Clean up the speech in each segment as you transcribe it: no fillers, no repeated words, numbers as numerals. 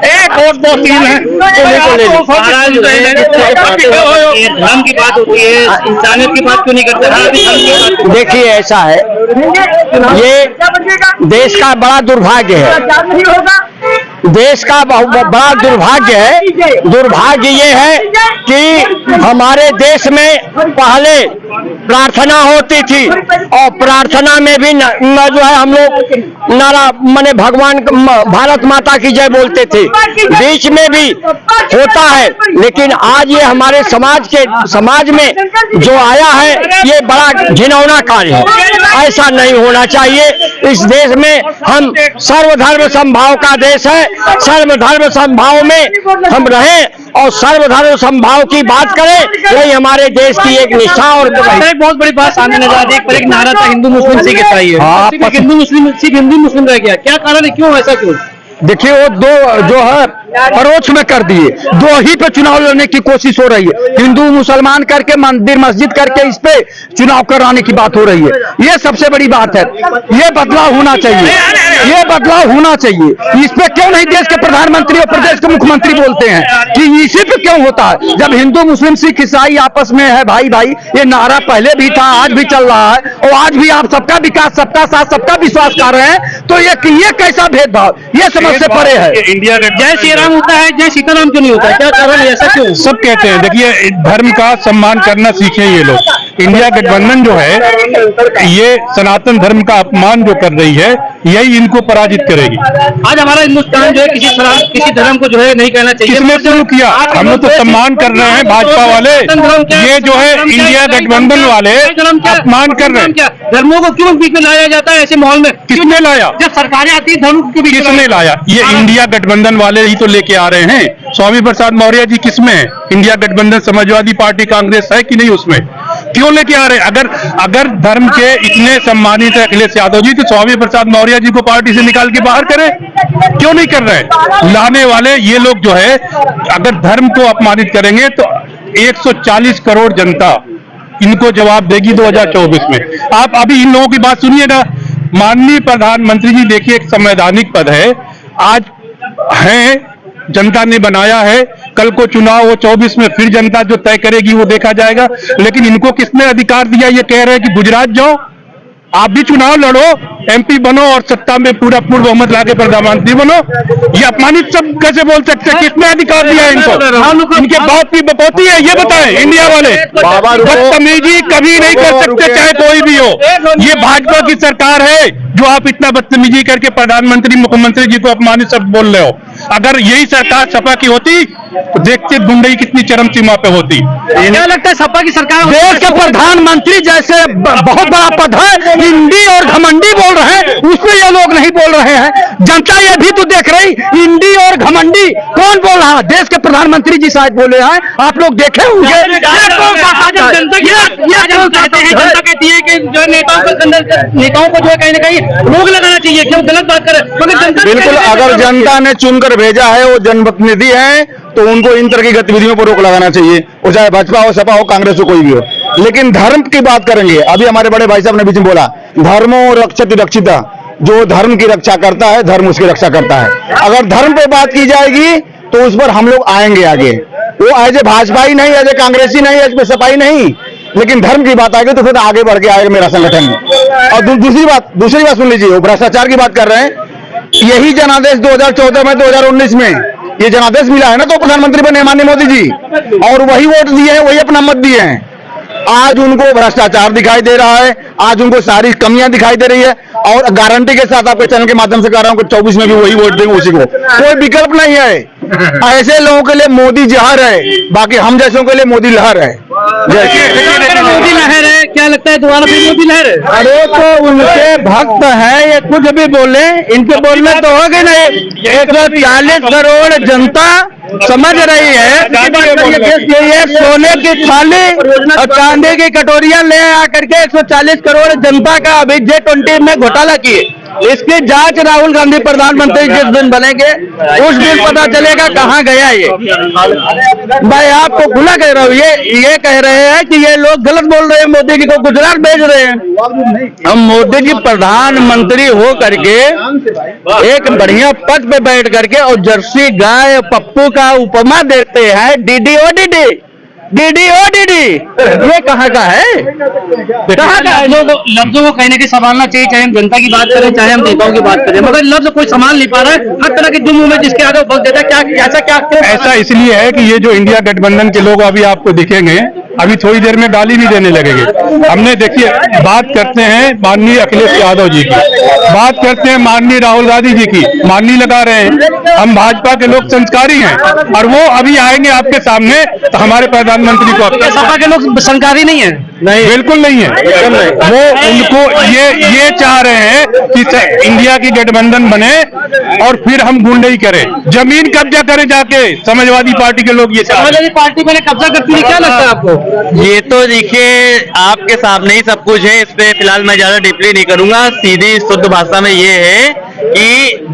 एक वोट 2 3 है। धर्म की बात होती है, इंसानियत की बात क्यों नहीं करते? देखिए ऐसा है, ये देश का बड़ा दुर्भाग्य है, देश का बड़ा दुर्भाग्य है। दुर्भाग्य ये है कि हमारे देश में पहले प्रार्थना होती थी और प्रार्थना में भी जो है हम लोग नारा माने भगवान भारत माता की जय बोलते थे, बीच में भी होता है। लेकिन आज ये हमारे समाज में जो आया है ये बड़ा घिनौना कार्य है, ऐसा नहीं होना चाहिए। इस देश में हम सर्वधर्म समभाव का देश है, सर्वधर्म समभाव में हम रहें और सर्वधर्म समभाव की बात करें, यही हमारे देश की एक निष्ठा। और एक बहुत बड़ी बात सामने नजर आती है, पर एक नारा था हिंदू मुस्लिम सिख ईसाई है, हिंदू मुस्लिम सिख हिंदू मुस्लिम रह गया, क्या कारण है, क्यों ऐसा क्यों? देखिए वो दो जो है परोक्ष में कर दिए, दो ही पे चुनाव लड़ने की कोशिश हो रही है, हिंदू मुसलमान करके मंदिर मस्जिद करके इस पे चुनाव कराने की बात हो रही है। ये सबसे बड़ी बात है, ये बदलाव होना चाहिए, ये बदलाव होना चाहिए। इस पे क्यों नहीं देश के प्रधानमंत्री और प्रदेश के मुख्यमंत्री बोलते हैं कि इसी पे क्यों होता है? जब हिंदू मुस्लिम सिख ईसाई आपस में है भाई भाई, ये नारा पहले भी था, आज भी चल रहा है, और आज भी आप सबका विकास, सबका साथ, सबका विश्वास कर रहे हैं, तो ये कैसा भेदभाव, ये समझ से परे है। इंडिया जय श्री राम होता है, जय सीताराम क्यों नहीं होता है, क्या कारण है, ऐसा क्यों? सब कहते हैं, देखिए धर्म का सम्मान करना सीखे ये लोग। इंडिया गठबंधन जो है ये सनातन धर्म का अपमान जो कर रही है, यही इनको पराजित करेगी। आज हमारा हिंदुस्तान जो है किसी धर्म को जो है नहीं कहना चाहिए। किसने शुरू किया? हम लोग तो सम्मान कर रहे हैं भाजपा वाले, ये जो है इंडिया गठबंधन वाले अपमान कर रहे हैं। धर्मों को क्यों बीच में लाया जाता है ऐसे माहौल में? किसने लाया? जब सरकारें आती है धर्म को किसने लाया? ये इंडिया गठबंधन वाले ही तो लेके आ रहे हैं। स्वामी प्रसाद मौर्य जी किसमें है? इंडिया गठबंधन समाजवादी पार्टी कांग्रेस है कि नहीं उसमें? क्यों लेके आ रहे हैं? अगर धर्म के इतने सम्मानित है अखिलेश यादव जी, तो स्वामी प्रसाद मौर्य जी को पार्टी से निकाल के बाहर करें, क्यों नहीं कर रहे? लाने वाले ये लोग जो है अगर धर्म को अपमानित करेंगे तो 140 करोड़ जनता इनको जवाब देगी 2024 में। आप अभी इन लोगों की बात सुनिए ना। माननीय प्रधानमंत्री जी देखिए, एक संवैधानिक पद है, आज है, जनता ने बनाया है, कल को चुनाव वो 24 में फिर जनता जो तय करेगी वो देखा जाएगा। लेकिन इनको किसने अधिकार दिया? ये कह रहे हैं कि गुजरात जाओ, आप भी चुनाव लड़ो, एमपी बनो और सत्ता में पूरा पूर्ण बहुमत लाके प्रधानमंत्री बनो। ये अपमानित सब कैसे बोल सकते हैं? किसने अधिकार दिया इनको? इनके बाप की बपौती है, ये बताएं इंडिया वाले। बदतमीजी कभी नहीं कर सकते, चाहे कोई भी हो। ये भाजपा की सरकार है जो आप इतना बदतमीजी करके प्रधानमंत्री मुख्यमंत्री जी को अपमानित शब्द बोल रहे हो। अगर यही सरकार सपा की होती तो देखते गुंडई कितनी चरम सीमा पे होती। क्या लगता है सपा की सरकार? देश के प्रधानमंत्री जैसे बहुत बड़ा पद है, इंडी और घमंडी बोल रहे हैं, उसमें ये लोग नहीं बोल रहे हैं। जनता ये भी तो देख रही, इंडी और घमंडी कौन बोल रहा है? देश के प्रधानमंत्री जी शायद बोले हैं, आप लोग देखे होंगे। जनता कहती है कि जो नेताओं को जो है कहीं ना कहीं रोक लगाना चाहिए, क्यों गलत बात करे, मगर जनता बिल्कुल, अगर जनता ने चुनकर भेजा है, वो जनप्रतिनिधि है, तो उनको इन तरह की गतिविधियों पर रोक लगाना चाहिए, वो चाहे भाजपा हो, सपा हो, कांग्रेस हो, कोई भी हो। लेकिन धर्म की बात करेंगे, अभी हमारे बड़े भाई साहब ने बीच में बोला, धर्मो रक्षति रक्षिता, जो धर्म की रक्षा करता है धर्म उसकी रक्षा करता है। अगर धर्म पे बात की जाएगी तो उस पर हम लोग आएंगे आगे, वो एज ए भाजपा ही नहीं, एज ए कांग्रेसी नहीं, एज ए सपा ही नहीं, लेकिन धर्म की बात आएगी तो फिर आगे बढ़ के आएगा मेरा संगठन। और दूसरी बात सुन लीजिए, वो भ्रष्टाचार की बात कर रहे हैं, यही जनादेश 2014 में 2019 में ये जनादेश मिला है ना, तो प्रधानमंत्री बने माननीय मोदी जी, और वही वोट दिए हैं, वही अपना मत दिए हैं। आज उनको भ्रष्टाचार दिखाई दे रहा है, आज उनको सारी कमियां दिखाई दे रही है, और गारंटी के साथ आपके चैनल के माध्यम से कह रहा हूं कि 24 में भी वही वोट देंगे उसी को, कोई विकल्प नहीं है। ऐसे लोगों के लिए मोदी जहर है, बाकी हम जैसों के लिए मोदी लहर है। मोदी लहर है, क्या लगता है दोबारा फिर मोदी लहर है? अरे तो उनके भक्त है, ये कुछ भी बोले, इनके बोलने तो हो गए नहीं। 140 करोड़ जनता समझ रही है, ये सोने की थाली और चांदी की कटोरियां ले आकर के 140 करोड़ जनता का अभी J20 में घोटाला किए। इसकी जांच राहुल गांधी प्रधानमंत्री जिस दिन बनेंगे उस दिन पता चलेगा कहाँ गया ये। मैं आपको खुला कह रहा हूँ, ये कह रहे हैं कि ये लोग गलत बोल रहे हैं, मोदी जी को गुजरात भेज रहे हैं। हम मोदी जी प्रधानमंत्री हो करके एक बढ़िया पद पे बैठ करके और जर्सी गाय पप्पू का उपमा देते हैं, डीडी ओ डीडी, डीडी ओ डीडी, ये कहाँ का है? कहाँ का है? लफ्जों को कहने के संभालना चाहिए, चाहे हम जनता की बात करें चाहे हम नेताओं की बात करें, मगर लफ्ज कोई संभाल नहीं पा रहा है। हर तरह के जुम्मों में जिसके आगे वक्त देता है, क्या ऐसा क्या ऐसा इसलिए है कि ये जो इंडिया गठबंधन के लोग अभी आपको दिखेंगे, अभी थोड़ी देर में गाली भी देने लगेंगे। हमने देखिए, बात करते हैं माननीय अखिलेश यादव जी की, बात करते हैं माननीय राहुल गांधी जी की, माननी लगा रहे हैं। हम भाजपा के लोग संस्कारी हैं और वो अभी आएंगे आपके सामने तो हमारे प्रधानमंत्री को सपा के लोग संस्कारी नहीं है? नहीं, बिल्कुल नहीं है। वो उनको ये चाह रहे हैं कि इंडिया की गठबंधन बने और फिर हम गुंडई करें, जमीन कब्जा करें जाके। समाजवादी पार्टी के लोग ये समाजवादी पार्टी मैंने कब्जा करती है, क्या लगता है आपको? ये तो देखिए आपके सामने ही सब कुछ है, इस पे फिलहाल मैं ज्यादा डीपली नहीं करूंगा। सीधी शुद्ध भाषा में ये है कि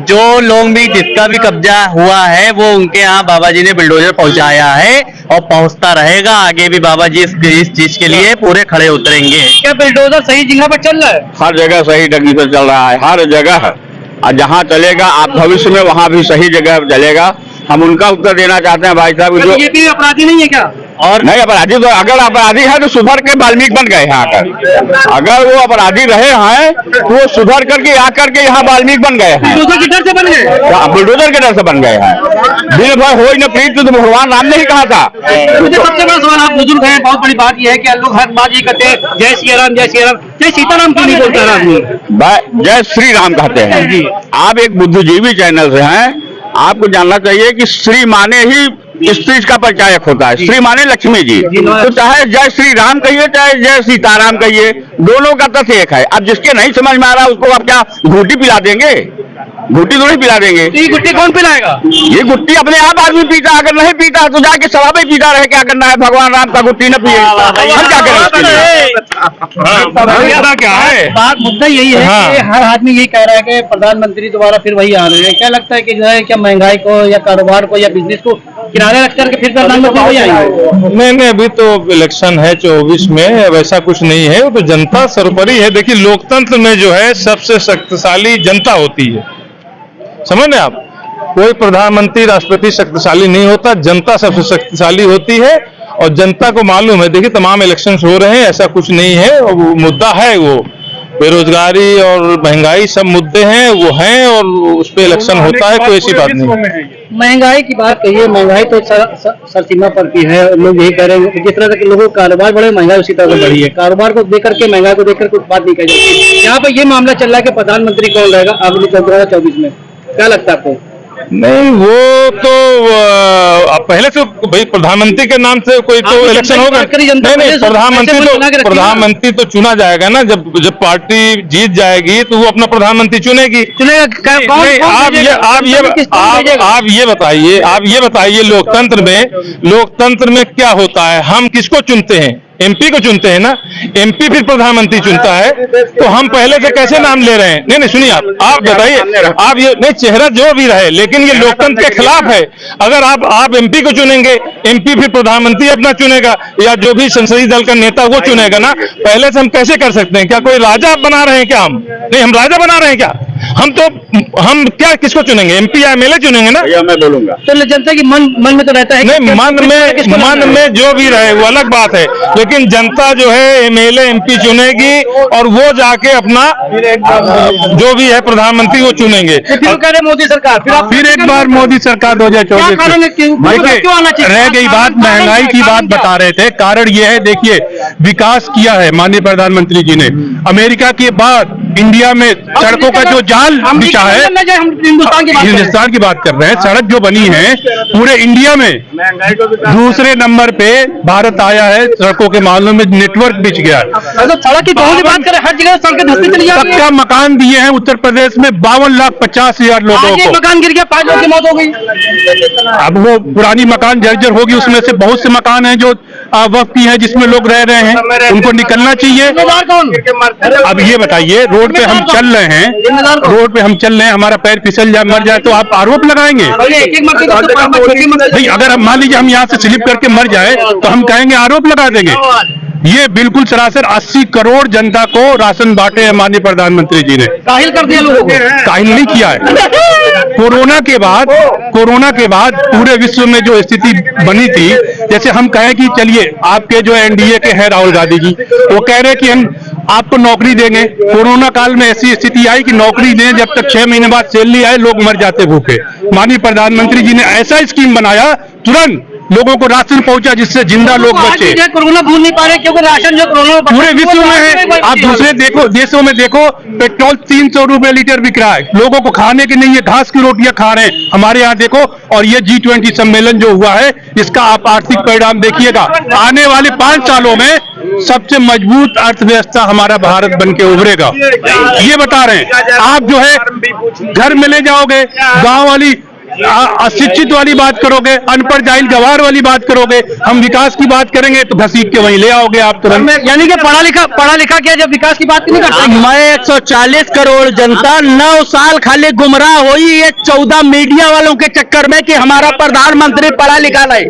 जो लोग भी जिसका भी कब्जा हुआ है वो उनके यहाँ बाबा जी ने बुलडोजर पहुंचाया है और पहुंचता रहेगा। आगे भी बाबा जी इस चीज के लिए पूरे खड़े उतरेंगे। क्या बुलडोजर सही जगह पर चल रहा है? हर जगह सही ढंग से चल रहा है, हर जगह। और जहाँ चलेगा आप भविष्य में वहाँ भी सही जगह चलेगा। हम उनका उत्तर देना चाहते हैं भाई साहब। जो ये भी अपराधी नहीं है क्या? और नहीं अपराधी, तो अगर अपराधी है तो सुधर के वाल्मीकि बन गए हैं आकर। अगर वो अपराधी रहे हैं तो वो सुधर करके आकर के यहाँ वाल्मीकि बन गए हैं। बुलडोजर के डर से बन गए? बुलडोजर के डर से बन गए हैं। दिल भर हो न प्रीत तो भगवान राम ने ही कहा था। मुझे सबसे बड़ा सवाल, आप बुजुर्ग हैं, बहुत बड़ी बात यह है कि लोग हर बात ये कहते हैं जय श्री राम, जय श्री राम, जय सीताराम क्यों नहीं बोलता आदमी? जय श्री राम कहते हैं। आप एक बुद्धिजीवी चैनल से हैं, आपको जानना चाहिए कि श्री माने ही स्त्री का परिचायक होता है, श्री माने लक्ष्मी जी। तो चाहे जय श्री राम कहिए चाहे जय सीताराम कहिए, दोनों का तथ्य एक है। अब जिसके नहीं समझ में आ रहा उसको आप क्या घूटी पिला देंगे? घूटी तो नहीं पिला देंगे। ये गुट्टी कौन पिलाएगा? ये गुट्टी अपने आप आदमी पीता, अगर नहीं पीता तो जाके शराबे पीता रहे। क्या करना है? भगवान राम का गुट्टी न पिए, हम क्या करें? क्या है बात मुद्दा यही है कि हर आदमी यही कह रहा है कि प्रधानमंत्री दोबारा फिर वही आ रहे हैं। क्या लगता है कि जो है क्या महंगाई को या कारोबार को या बिजनेस को किनारे रख करके फिर प्रधानमंत्री वही आएंगे? नहीं, अभी तो इलेक्शन है 24 में, वैसा कुछ नहीं है। वो तो जनता सर्वोपरि है। देखिए, लोकतंत्र में जो है सबसे शक्तिशाली जनता होती है, समझ रहे आप? कोई प्रधानमंत्री राष्ट्रपति शक्तिशाली नहीं होता, जनता सबसे शक्तिशाली होती है। और जनता को मालूम है, देखिए तमाम इलेक्शंस हो रहे हैं, ऐसा कुछ नहीं है। और वो मुद्दा है, वो बेरोजगारी और महंगाई सब मुद्दे हैं, वो हैं, और उस पर इलेक्शन होता है, कोई ऐसी बात नहीं। महंगाई की बात कहिए, महंगाई तो सर सीमा पर की है। लोग यही कह रहे हैं जिस तरह के लोगों का कारोबार बढ़े, महंगाई उसी तरह से बढ़ी है। कारोबार को देख करके, महंगाई को देख कर कुछ बात नहीं कही जाती। यहाँ पर ये मामला चल रहा है कि प्रधानमंत्री कौन रहेगा अगले 2024 में, क्या लगता है आपको? नहीं, वो तो पहले से भाई प्रधानमंत्री के नाम से कोई तो इलेक्शन होगा। नहीं, प्रधानमंत्री तो चुना जाएगा ना। जब पार्टी जीत जाएगी तो वो अपना प्रधानमंत्री चुनेगी। आप ये बताइए लोकतंत्र में क्या होता है? हम किसको चुनते हैं? एमपी को चुनते हैं ना। एमपी फिर प्रधानमंत्री चुनता है, तो हम पहले से कैसे नाम ले रहे हैं? नहीं सुनिए, आप बताइए, आप ये नहीं, चेहरा जो भी रहे, लेकिन ये लोकतंत्र के खिलाफ है। अगर आप एमपी को चुनेंगे, एमपी फिर प्रधानमंत्री अपना चुनेगा या जो भी संसदीय दल का नेता वो चुनेगा ना। पहले से हम कैसे कर सकते हैं? क्या कोई राजा बना रहे हैं क्या? हम राजा बना रहे हैं क्या? हम क्या किसको चुनेंगे? एमपी या एमएलए चुनेंगे ना। मैं बोलूंगा तो जनता की मन में तो रहता है नहीं, मन में जो भी रहे वो अलग बात है, लेकिन जनता जो है एमएलए एमपी चुनेगी और वो जाके अपना जो भी है प्रधानमंत्री वो चुनेंगे। मोदी सरकार फिर एक बार मोदी सरकार 2024 रह गई बात। महंगाई की बात बता रहे थे, कारण ये है, देखिए विकास किया है माननीय प्रधानमंत्री जी ने। अमेरिका के बाद इंडिया में सड़कों का जो जाल बिछा है, हिंदुस्तान की बात कर रहे हैं, सड़क जो बनी है पूरे इंडिया में दूसरे नंबर पे भारत आया है सड़कों के मामलों में। नेटवर्क बिछ गया। तो सड़क की बात करें, हर जगह सड़कें धंसती चली जा रही हैं। पक्का मकान दिए हैं उत्तर प्रदेश में 52,50,000 लोगों को। मकान गिर गया, 5 लोगों की मौत हो गई। अब वो पुरानी मकान जर्जर होगी, उसमें से बहुत से मकान हैं जो वक्त की हैं जिसमें लोग रह रहे हैं। हैं उनको निकलना चाहिए। अब ये बताइए, रोड पे हम चल रहे हैं, रोड पे हम चल रहे हैं, हमारा पैर फिसल जाए, मर जाए तो आप आरोप लगाएंगे? नहीं, अगर हम मान लीजिए हम यहाँ से स्लिप करके मर जाए तो हम कहेंगे आरोप लगा देंगे। ये बिल्कुल सरासर 80 करोड़ जनता को राशन बांटे हैं माननीय प्रधानमंत्री जी ने। काहिल कर दिया लोगों को। काहिल नहीं किया है। कोरोना के बाद पूरे विश्व में जो स्थिति बनी थी, जैसे हम कहें कि चलिए आपके जो एनडीए के हैं राहुल गांधी जी, वो कह रहे हैं कि हम आपको नौकरी देंगे। कोरोना काल में ऐसी स्थिति आई कि नौकरी दें, जब तक 6 महीने बाद सैलरी आए लोग मर जाते भूखे। माननीय प्रधानमंत्री जी ने ऐसा स्कीम बनाया, तुरंत लोगों को राशन पहुंचा जिससे जिंदा लोग बचे। कोरोना भूल नहीं पा रहे क्योंकि राशन जो कोरोना पूरे विश्व में है। आप दूसरे देशों में देखो, पेट्रोल 300 रुपए लीटर बिक रहा है, लोगों को खाने की नहीं है, घास की रोटियां खा रहे हैं। हमारे यहाँ देखो, और ये G20 सम्मेलन जो हुआ है, इसका आप आर्थिक परिणाम देखिएगा। आने वाले 5 सालों में सबसे मजबूत अर्थव्यवस्था हमारा भारत बन के उभरेगा, ये बता रहे हैं। आप जो है घर में ले जाओगे, गांव वाली अशिक्षित वाली बात करोगे, अनपढ़ जाहिल गवार वाली बात करोगे, हम विकास की बात करेंगे तो घसीट के वहीं ले आओगे आप तुरंत। यानी कि पढ़ा लिखा क्या जब विकास की बात नहीं करते? मैं 140 करोड़ जनता 9 साल खाली गुमराह हुई ये 14 मीडिया वालों के चक्कर में कि हमारा प्रधानमंत्री पढ़ा लिखा नहीं,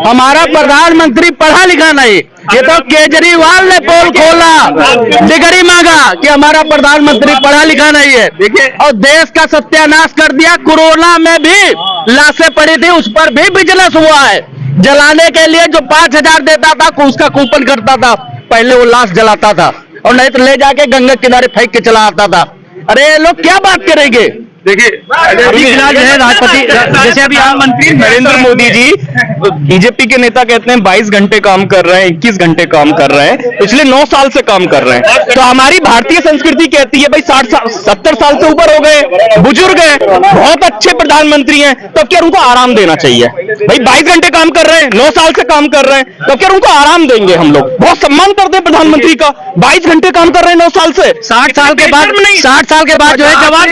हमारा प्रधानमंत्री पढ़ा लिखा नहीं। ये तो केजरीवाल ने पोल खोला, डिग्री मांगा कि हमारा प्रधानमंत्री पढ़ा लिखा नहीं है, और देश का सत्यानाश कर दिया। कोरोना में भी लाशें पड़ी थी, उस पर भी बिजनेस हुआ है। जलाने के लिए जो 5000 देता था उसका कूपन करता था, पहले वो लाश जलाता था, और नहीं तो ले जाके गंगा किनारे फेंक के चला आता था। अरे ये लोग क्या बात करेंगे? देखिए, अभी फिलहाल जो है राष्ट्रपति, जैसे अभी प्रधानमंत्री नरेंद्र मोदी जी, बीजेपी के नेता कहते हैं 22 घंटे काम कर रहे हैं, 21 घंटे काम कर रहे हैं, पिछले 9 साल से काम कर रहे हैं। तो हमारी भारतीय संस्कृति कहती है भाई 70 साल से ऊपर हो गए, बुजुर्ग हैं, बहुत अच्छे प्रधानमंत्री हैं, तो क्या उनको आराम देना चाहिए? भाई 22 घंटे काम कर रहे हैं, 9 साल से काम कर रहे हैं, तो क्या उनको आराम देंगे? हम लोग बहुत सम्मान करते हैं प्रधानमंत्री का। 22 घंटे काम कर रहे हैं 9 साल से। 60 साल के बाद जो है जवान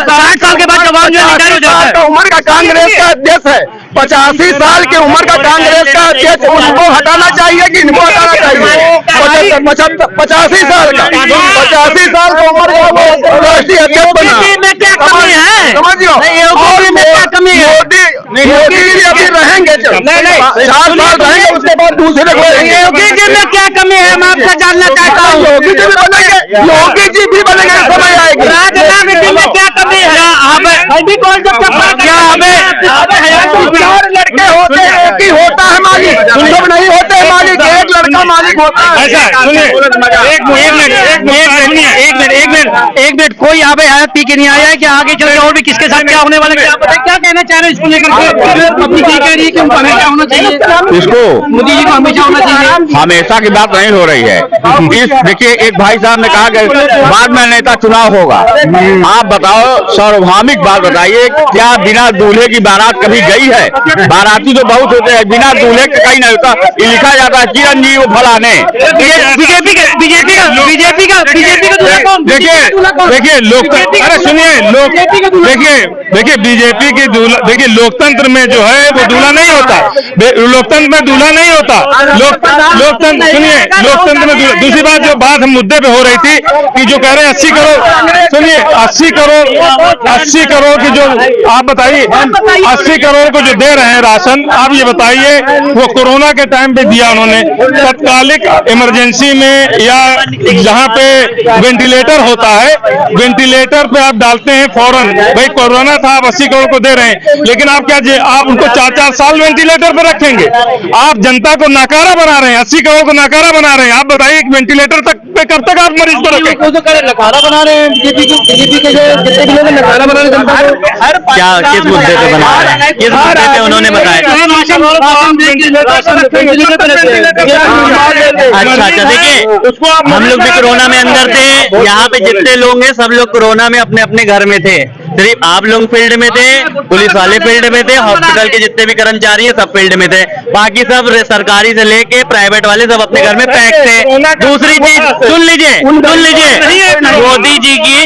60 साल के बाद जवान जो है रिटायर हो जाता है। उम्र का कांग्रेस का अध्यक्ष है, 85 साल की उम्र का कांग्रेस का अध्यक्ष, उनको हटाना चाहिए कि इनको हटाना चाहिए? 85 साल का 85 साल की उम्र का वो राष्ट्रीय अध्यक्ष बना। में क्या कमी है? समझियो, और में क्या कमी है? मोदी जी अभी रहेंगे, 4 साल रहेंगे, उसके बाद दूसरे को योगी जी में क्या कमी है? मैं आपसे जानना चाहता हूँ। योगी जी भी बनेंगे, योगी जी भी बनेंगे, समय आएगी। राजनीति में क्या कमी है? अभी कौन सा क्या हमें 4 लड़के होते हैं, एक ही होता है मालिक, सब नहीं होते हैं मालिक, एक लड़का मालिक होता है। एक मिनट कोई आगे हयात पी के नहीं आया है कि आगे चल के और भी किसके साथ क्या होने वाला है? क्या कहना चाह रहे हैं इसको लेकर के? पब्लिक ये कह रही है कि उनको हमेशा होना चाहिए, इसको मोदी जी को हमेशा होना चाहिए। हमेशा की बात नहीं हो रही है। देखिए, एक भाई साहब ने कहा कि बाद में नेता चुनाव होगा। आप बताओ, सार्वभौमिक बात बताइए, क्या बिना दूल्हे की बारात कभी गई है? बाराती तो बहुत होते हैं, बिना दूल्हे के कहीं नहीं होता। ये लिखा जाता है चिरंजीव फलाने। बीजेपी का देखिए लोकतंत्र, अरे सुनिए, देखिए बीजेपी की दूल्हा, देखिए लोकतंत्र में जो है वो दूल्हा नहीं होता, लोकतंत्र में दूल्हा नहीं होता। लोकतंत्र सुनिए, लोकतंत्र में दूल्हा। दूसरी बात, जो बात हम मुद्दे पे हो रही थी कि जो कह रहे हैं 80 करोड़, सुनिए 80 करोड़ की जो आप बताइए, 80 करोड़ को जो दे रहे हैं राशन, आप ये बताइए वो कोरोना के टाइम पे दिया उन्होंने, तत्कालिक इमरजेंसी में, या जहाँ पे वेंटिलेटर होता है, वेंटिलेटर पे आप डालते हैं फौरन। भाई कोरोना था, आप 80 करोड़ को दे रहे हैं, लेकिन आप क्या आप उनको 4-4 साल वेंटिलेटर पे रखेंगे? आप जनता को नाकारा बना रहे हैं, 80 करोड़ को नाकारा बना रहे हैं। आप बताइए वेंटिलेटर तक पे कब तक आप मरीज को रखें? नकारा बना रहे हैं बीजेपी के जो जितने भी लोग नकारा बना रहे हैं जनता को। क्या किस मुद्दे पे बना रहे हैं? किस मुद्दे पे उन्होंने बताया? अच्छा, देखिए हम लोग भी कोरोना में अंदर थे, यहाँ पे जितने लोग हैं सब लोग कोरोना में अपने अपने घर में थे। सिर्फ आप लोग फील्ड में थे, पुलिस वाले फील्ड में थे, हॉस्पिटल के जितने भी कर्मचारी हैं सब फील्ड में थे, बाकी सब सरकारी से लेके प्राइवेट वाले सब अपने घर में पैक थे। दूसरी चीज सुन लीजिए, मोदी जी की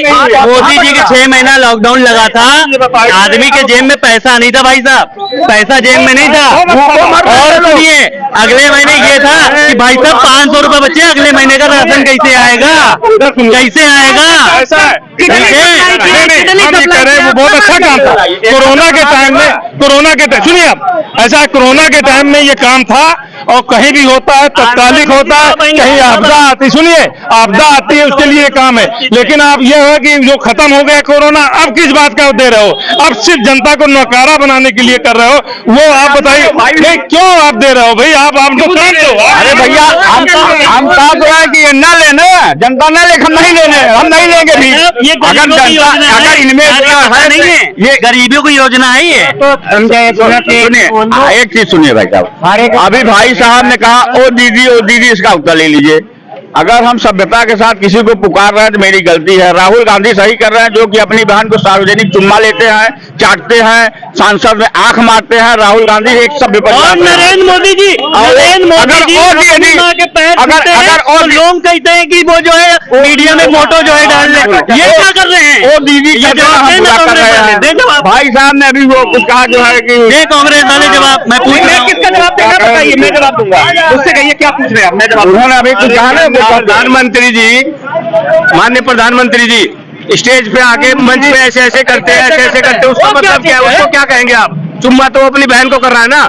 6 महीना लॉकडाउन लगा था, आदमी के जेब में पैसा नहीं था भाई साहब, पैसा जेब में नहीं था। और सुनिए, अगले महीने ये था कि भाई साहब 500 रुपए बचे, अगले महीने का राशन कैसे आएगा, कैसे आएगा? ऐसा है हम ये कह रहे हैं, वो बहुत अच्छा काम था कोरोना के टाइम में। सुनिए आप, ऐसा कोरोना के टाइम में ये काम था, और कहीं भी होता है तत्कालिक होता है, कहीं आपदा आती, सुनिए आपदा आती है उसके लिए काम है। लेकिन आप ये है कि जो खत्म हो गया कोरोना, अब किस बात का दे रहे हो? अब सिर्फ जनता को नौकारा बनाने के लिए कर रहे हो, वो आप बताइए नहीं क्यों आप दे रहे हो भाई? आप तो काम दो। अरे भैया हम कहा तो है कि ये न लेने, जनता न ले, हम नहीं लेने, हम नहीं लेंगे भी। अगर जनता, अगर इनमें नहीं है, ये गरीबियों की योजना है ये। सुनिए, एक चीज सुनिए भाई साहब, अभी भाई साहब ने कहा ओ दीदी, इसका उत्तर ले लीजिए। अगर हम सभ्यता के साथ किसी को पुकार रहे हैं तो मेरी गलती है। राहुल गांधी सही कर रहे हैं, जो कि अपनी बहन को सार्वजनिक चुम्मा लेते हैं, चाटते हैं, सांसद में आंख मारते हैं। राहुल गांधी एक सभ्य और नरेंद्र मोदी जी अगर लोग कहते हैं कि वो जो है मीडिया में फोटो जो है डाल रहे, ये क्या कर रहे हैं? ओ दीदी ये जवाब देना कांग्रेस, भाई साहब ने अभी वो कुछ कहा जो है कि ये कांग्रेस वाले जवाब मैं पूछ रहा हूँ, किसका जवाब देना बताइए, मैं जवाब दूंगा। उससे कहिए क्या पूछ रहे हैं आप, मैं जवाब। उन्होंने अभी कुछ कहा ना, प्रधानमंत्री जी, माननीय प्रधानमंत्री जी स्टेज पे आके मंच पे ऐसे करते हैं, ऐसे करते हैं, उसका मतलब क्या है? उसको क्या कहेंगे आप? चुम्मा तो अपनी बहन को कर रहा है ना,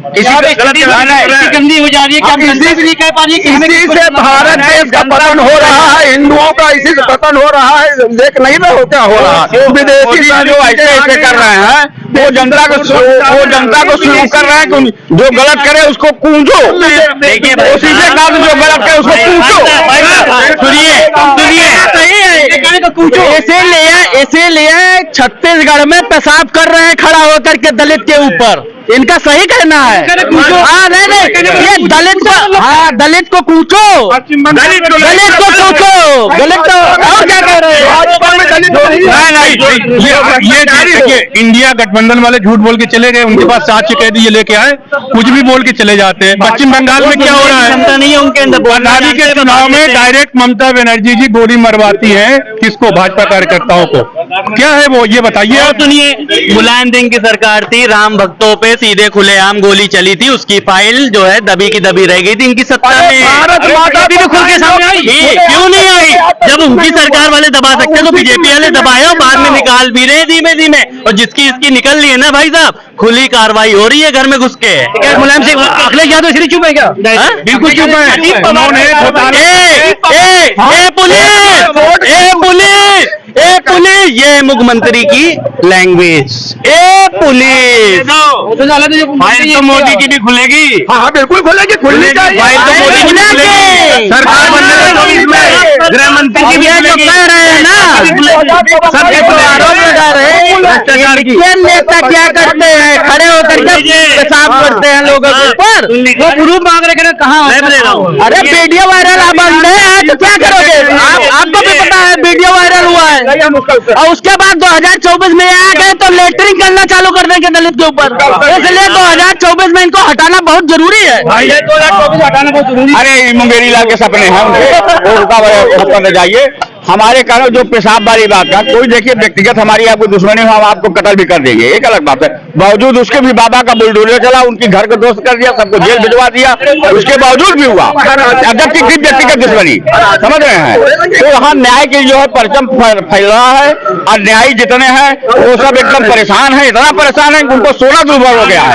इसी पे गंदी हो जा रही है, क्या नहीं कह पा रही है? इसी से भारत देश का पतन हो रहा है, हिंदुओं का इसी से पतन हो रहा है। देख नहीं रहे हो क्या हो रहा है? विदेशी जो ऐसे कर रहे हैं, वो जनता को शुरू कर रहे हैं कि जो गलत करे उसको कूंजो, देखिए उसी से कहा जो गलत करे उसको कूंजो। सुनिए, इसीलिए छत्तीसगढ़ में पेशाब कर रहे हैं खड़ा होकर के दलित के ऊपर। इनका सही कहना है। हाँ नहीं, ये दलित को कूचो, दलित को कूचो, दलित को और क्या कह रहे हैं? ये देखिए, इंडिया गठबंधन वाले झूठ बोल के चले गए, उनके पास साक्ष्य कह दिए लेके आए, कुछ भी बोल के चले जाते हैं। पश्चिम बंगाल में क्या हो रहा है? क्षमता नहीं है उनके अंदर। आजादी के चुनाव में डायरेक्ट ममता बनर्जी जी गोली मरवाती है किसको? भाजपा कार्यकर्ताओं को। क्या है वो, ये बताइए। और सुनिए, मुलायम सिंह की सरकार थी, राम भक्तों पे सीधे खुलेआम गोली चली थी, उसकी फाइल जो है दबी की दबी रह गई थी इनकी सत्ता में। भारत माता भी खुल के सामने आई, क्यों नहीं आई? जब उनकी सरकार वाले दबा सकते तो बीजेपी वाले दबाए, और बाद में निकाल भी रहे धीमे धीमे। और जिसकी इसकी निकल रही है ना भाई साहब, खुली कार्रवाई हो रही है घर में घुस के। मुलायम सिंह, अखिलेश यादव इसलिए चुप है क्या? बिल्कुल चुप है। उन्होंने पुलिस, ये मुख्यमंत्री की लैंग्वेज। पुलिस फाइल तो मोदी की भी खुलेगी। हाँ बिल्कुल खुलेगी, खुलनी चाहिए। फाइल तो मोदी की खुलेगी। सरकार बनने में गृह मंत्री की भी कह रहे हैं ना, सबके तो आरोप लगा रहे हैं। नेता क्या करते हैं? खड़े होकर के पेशाब करते हैं लोगों के ऊपर। वो प्रूफ मांग रहे हैं, कहाँ? अरे वीडियो वायरल आप बंद है तो क्या करोगे? आपको भी पता है वीडियो वायरल हुआ है, और उसके बाद 2024 में आ गए तो लेटरिंग करना चालू कर देंगे दलित के ऊपर। इसलिए 2024 में इनको हटाना बहुत जरूरी है। 2024 हटाना बहुत जरूरी है। अरे मुंगेरी लाल के सपने हैं उनके, जाइए। हमारे कारण जो पेशाब वाली बात का कोई, देखिए व्यक्तिगत हमारी आपको दुश्मनी हो, हम आपको कत्ल भी कर देंगे, एक अलग बात है। बावजूद उसके भी बाबा का बुलडोजर चला, उनकी घर को ध्वस्त कर दिया, सबको जेल भिजवा दिया, उसके बावजूद भी हुआ। अगर की व्यक्तिगत दुश्मनी, समझ रहे हैं? तो यहाँ न्याय की जो है परचम फैल रहा है, और न्यायी जितने हैं वो सब एकदम परेशान है, इतना परेशान है कि उनको सोना दुर्बल हो गया है।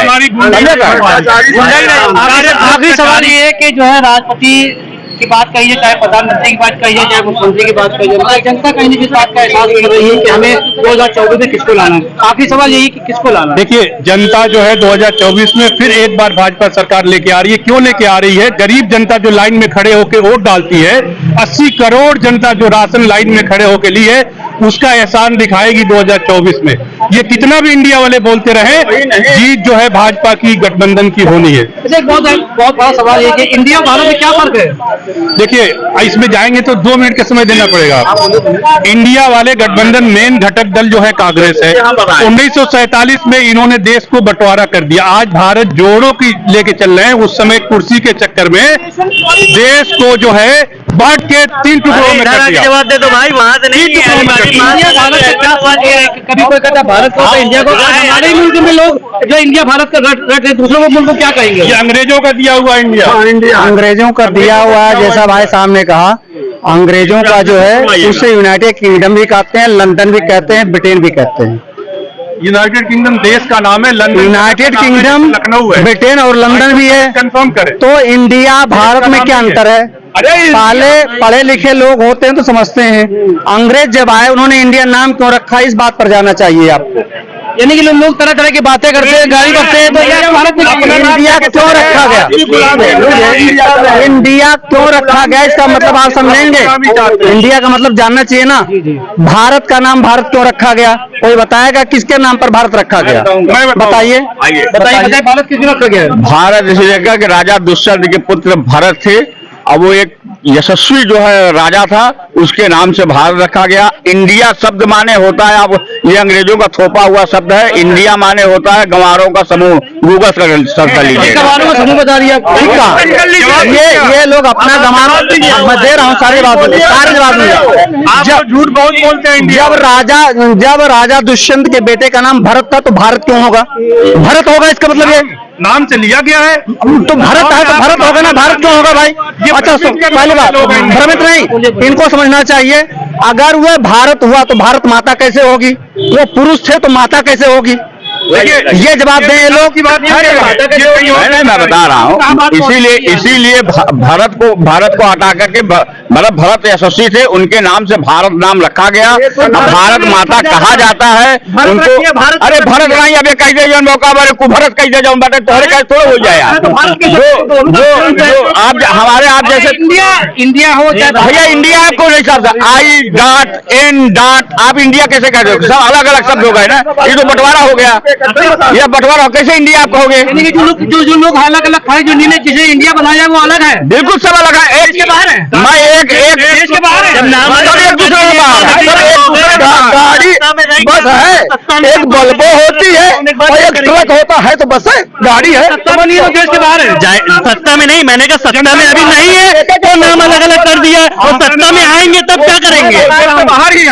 आखिरी सवाल ये है कि जो है राष्ट्रपति की बात कहिए, चाहे प्रधानमंत्री की बात कहिए, चाहे मुख्यमंत्री की बात कहिए, जनता कहीं ना जिस बात का एहसास कर रही है कि हमें 2024 में किसको लाना है। आखिरी सवाल यही कि किसको लाना है। देखिए, जनता जो है 2024 में फिर एक बार भाजपा सरकार लेके आ रही है। क्यों लेके आ रही है? गरीब जनता जो लाइन में खड़े होकर वोट डालती है, 80 करोड़ जनता जो राशन लाइन में खड़े होकर ली है, उसका एहसान दिखाएगी 2024 में। ये कितना भी इंडिया वाले बोलते रहे, जीत जो है भाजपा की, गठबंधन की होनी है। एक बहुत बड़ा सवाल ये कि इंडिया और भारत में क्या फर्क है? देखिए, इसमें जाएंगे तो 2 मिनट का समय देना पड़ेगा आपको। इंडिया वाले गठबंधन मेन घटक दल जो है कांग्रेस है। 1947 में इन्होंने देश को बंटवारा कर दिया। आज भारत जोड़ों की लेके चल रहे हैं। उस समय कुर्सी के चक्कर में देश को जो है बांट के 3 टुकड़ों में कर दिया। जवाब दे दो भाई, वहां से नहीं। कभी कोई कहता भारत को, इंडिया को, हमारे मुल्क में लोग जो इंडिया भारत का रट रहे दूसरों को मुल्क को क्या कहेंगे? ये अंग्रेजों का दिया हुआ इंडिया। अंग्रेजों का दिया हुआ है, जैसा भाई साहब ने कहा, अंग्रेजों का जो है उसे यूनाइटेड किंगडम भी कहते हैं, लंदन भी कहते हैं, ब्रिटेन भी कहते हैं। यूनाइटेड किंगडम देश का नाम है, लंदन यूनाइटेड किंगडम, लखनऊ है, ब्रिटेन और लंदन भी है। कंफर्म करें। तो इंडिया भारत में क्या अंतर है? पहले पढ़े लिखे लोग होते हैं तो समझते हैं, अंग्रेज जब आए उन्होंने इंडिया नाम क्यों रखा, इस बात पर जानना चाहिए आपको। यानी कि लोग तरह तरह की बातें करते हैं, गाली करते हैं, तो इंडिया भारत में इंडिया क्यों रखा गया? इंडिया क्यों रखा गया, इसका मतलब आप समझेंगे? इंडिया का मतलब जानना चाहिए ना। भारत का नाम भारत क्यों रखा गया? कोई बताएगा किसके नाम पर भारत रखा गया? बताइए बताइए भारत किस रखा गया? भारत इसलिए कहा कि राजा दुष्यंत के पुत्र भरत थे, अब वो एक यशस्वी जो है राजा था, उसके नाम से भारत रखा गया। इंडिया शब्द माने होता है, अब ये अंग्रेजों का थोपा हुआ शब्द है, इंडिया माने होता है गंवारों का समूह। गूगल कर लीजिए, गंवारों का समूह बता दिया। ये लोग अपना गंवारों, मैं दे रहा हूँ सारी बात, जब झूठ बहुत बोलते हैं। जब राजा दुष्यंत के बेटे का नाम भरत था तो भारत क्यों होगा? भरत होगा, इसका मतलब ये नाम से लिया गया है, तो भारत है तो भारत होगा ना, भारत क्यों होगा भाई? अच्छा पहली बात, भ्रमित नहीं, इनको समझना चाहिए। अगर वह भारत हुआ तो भारत माता कैसे होगी? वो पुरुष थे तो माता कैसे होगी? ये जवाब दें ये लोग। नहीं, मैं बता रहा हूँ, इसीलिए भारत को हटा करके, मतलब भरत यशस्वी थे, उनके नाम से भारत नाम रखा गया। भारत माता कहा जाता है उनको। अरे भरत नहीं, अब कह दे मौका बारे कुभरत कह दे जाऊँ बेटा, तोहरे कैसे थोड़ा हो जाए यार। जो आप जैसे इंडिया हो चाहे भैया, इंडिया आपको नहीं शब्द .in आप इंडिया कैसे कहते हो? सब अलग अलग शब्द हो गए ना, ये तो बंटवारा हो गया। ये बंटवारा कैसे इंडिया आप कहोगे? जो लोग अलग अलग खड़े, जो निर्णय जिसे इंडिया बनाया वो अलग है, बिल्कुल सब अलग है। देश के बाहर है, मैं एक देश के बाहर है, एक दूसरे के बाहर है। गाड़ी बस है, एक बल्बो होती है और एक ट्रक होता है, तो बस है, गाड़ी है। सत्ता बनी है तो देश के बाहर है। सत्ता में नहीं, मैंने कहा सत्ता में अभी नहीं है तो नाम अलग अलग कर दिया, और सत्ता में आएंगे तब क्या करेंगे? बाहर ही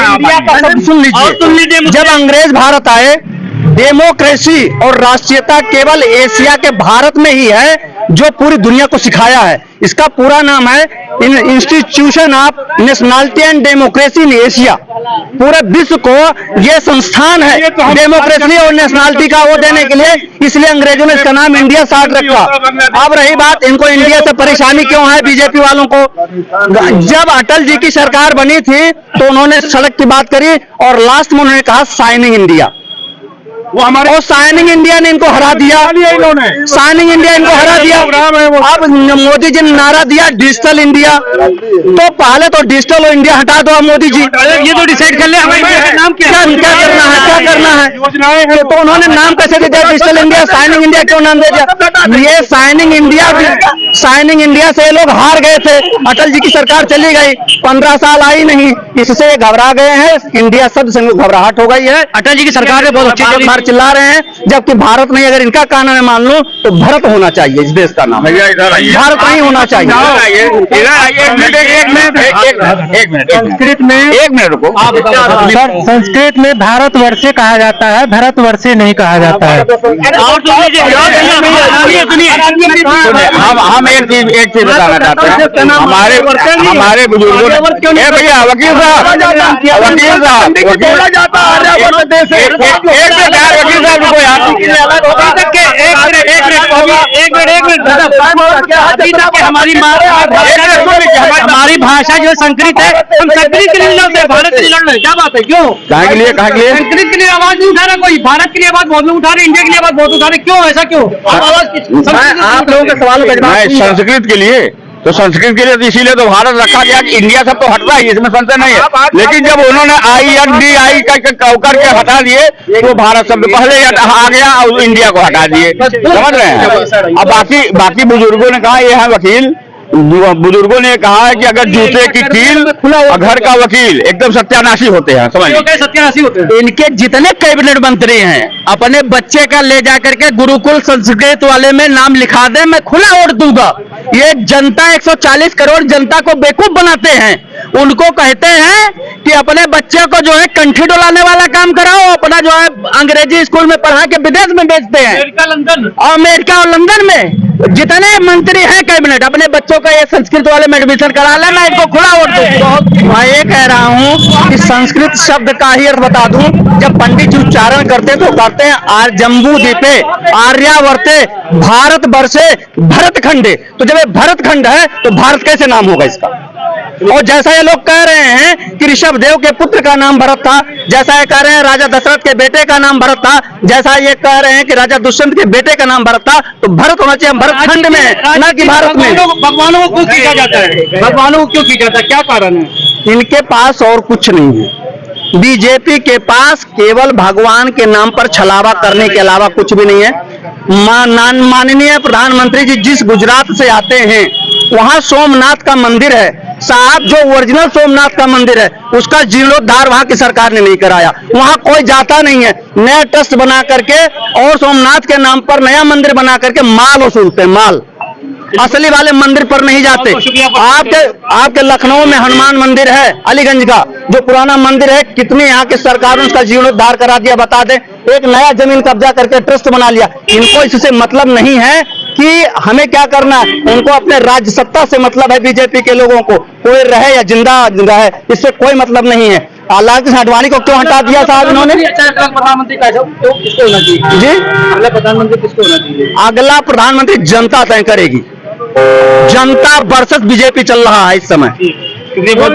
सुन लीजिए, जब अंग्रेज भारत आए, डेमोक्रेसी और राष्ट्रीयता केवल एशिया के भारत में ही है जो पूरी दुनिया को सिखाया है। इसका पूरा नाम है institution of nationality and democracy in Asia. पूरे विश्व को ये संस्थान है डेमोक्रेसी और नेशनलिटी का वो देने के लिए, इसलिए अंग्रेजों ने इसका नाम इंडिया साथ रखा। अब रही बात, इनको इंडिया से परेशानी क्यों है बीजेपी वालों को? जब अटल जी की सरकार बनी थी तो उन्होंने सड़क की बात करी और लास्ट में उन्होंने कहा साइनिंग इंडिया, वो हमारे, और साइनिंग इंडिया ने इनको हरा दिया। इन्होंने साइनिंग इंडिया इनको हरा दिया। अब मोदी जी ने नारा दिया डिजिटल इंडिया, तो पहले तो डिजिटल और इंडिया हटा दो मोदी जी, ये तो डिसाइड कर ले हमारे नाम क्या करना है। तो उन्होंने नाम कैसे दे दिया डिजिटल इंडिया? साइनिंग इंडिया क्यों नाम दे दिया? ये साइनिंग इंडिया से लोग हार गए थे, अटल जी की सरकार चली गई, 15 साल आई नहीं, इससे घबरा गए हैं। इंडिया शब्द से घबराहट हो गई है। अटल जी की सरकार ने बहुत अच्छी चिल्ला रहे हैं, जबकि भारत नहीं, अगर इनका कहना मैं मान लूं तो भारत होना चाहिए, इस देश का नाम भारत नहीं होना चाहिए। एक मिनट रुको, संस्कृत में भारतवर्ष कहा जाता है, भारतवर्ष नहीं कहा जाता है। हम एक चीज बताना चाहते हैं, हमारे बुजुर्गों ने, भैया वकील हमारी भाषा जो संस्कृत है, हम संस्कृत के लिए लड़ रहे, भारत के लिए लड़ रहे, क्या बात है? क्यों? कहाँ के लिए संस्कृत के लिए आवाज नहीं उठा रहा कोई, भारत के लिए आवाज बहुत लोग उठा रहे, इंडिया के लिए आवाज बहुत उठा रहे, क्यों ऐसा क्यों? आप लोगों के सवाल का जवाब संस्कृत के लिए, तो संस्कृत के लिए तो इसीलिए तो भारत रखा गया कि इंडिया सब तो हटता ही, इसमें संशय नहीं है। लेकिन जब उन्होंने INDI करके हटा दिए तो भारत शब्द पहले आ गया और इंडिया को हटा दिए, समझ रहे हैं? अब बाकी बुजुर्गों ने कहा, ये है वकील, बुजुर्गों ने कहा है कि अगर जूते की कील और घर का वकील एकदम सत्यानाशी होते हैं, समझ सत्यानाशी होते हैं। इनके जितने कैबिनेट मंत्री हैं, अपने बच्चे का ले जाकर के गुरुकुल संस्कृत वाले में नाम लिखा दे, मैं खुला वोट दूंगा। ये जनता 140 करोड़ जनता को बेवकूफ बनाते हैं। उनको कहते हैं कि अपने बच्चे को जो है कंठी डुलाने वाला काम कराओ, अपना जो है अंग्रेजी स्कूल में पढ़ा के विदेश में भेजते हैं। अमेरिका और लंदन में जितने मंत्री हैं कैबिनेट, अपने बच्चों का ये संस्कृत वाले में एडमिशन करा लेना, इनको खुला वोट दो। मैं ये कह रहा हूँ कि संस्कृत शब्द का ही अर्थ बता दूं, जब पंडित जी उच्चारण करते तो कहते हैं जम्बू द्वीपे आर्यावर्ते भारत वर्षे भरतखंडे। तो जब ये भरतखंड है तो भारत कैसे नाम होगा इसका? और जैसा ये लोग कह रहे हैं कि ऋषभ देव के पुत्र का नाम भरत था, जैसा ये कह रहे हैं राजा दशरथ के बेटे का नाम भरत था, जैसा ये कह रहे हैं कि राजा दुष्यंत के बेटे का नाम भरत था, तो भरत होना चाहिए भरतखंड में, न कि भारत में। भगवानों को क्यों खींचा जाता है? भगवानों को क्यों खींचा जाता है? क्या कारण है? इनके पास और कुछ नहीं है। बीजेपी के पास केवल भगवान के नाम पर छलावा करने के अलावा कुछ भी नहीं है। माननीय प्रधानमंत्री जी जिस गुजरात से आते हैं वहां सोमनाथ का मंदिर है साहब, जो ओरिजिनल सोमनाथ का मंदिर है उसका जीर्णोद्धार वहां की सरकार ने नहीं कराया। वहां कोई जाता नहीं है, नया ट्रस्ट बना करके और सोमनाथ के नाम पर नया मंदिर बना करके माल वसूलते हैं, माल। असली वाले मंदिर पर नहीं जाते। आपके लखनऊ में हनुमान मंदिर है अलीगंज का, जो पुराना मंदिर है, कितनी यहाँ की सरकार ने उसका जीर्णोद्धार करा दिया बता दे। एक नया जमीन कब्जा करके ट्रस्ट बना लिया। इनको इससे मतलब नहीं है कि हमें क्या करना है, उनको अपने राज्य सत्ता से मतलब है। बीजेपी के लोगों को कोई रहे या जिंदा रहे, इससे कोई मतलब नहीं है। लाल कृष्ण आडवाणी को क्यों हटा दिया साहब इन्होंने? प्रधानमंत्री किसको होना चाहिए जी? अगला प्रधानमंत्री किसको होना चाहिए? अगला प्रधानमंत्री जनता तय करेगी। जनता वर्सेस बीजेपी चल रहा है इस समय। कितनी वोट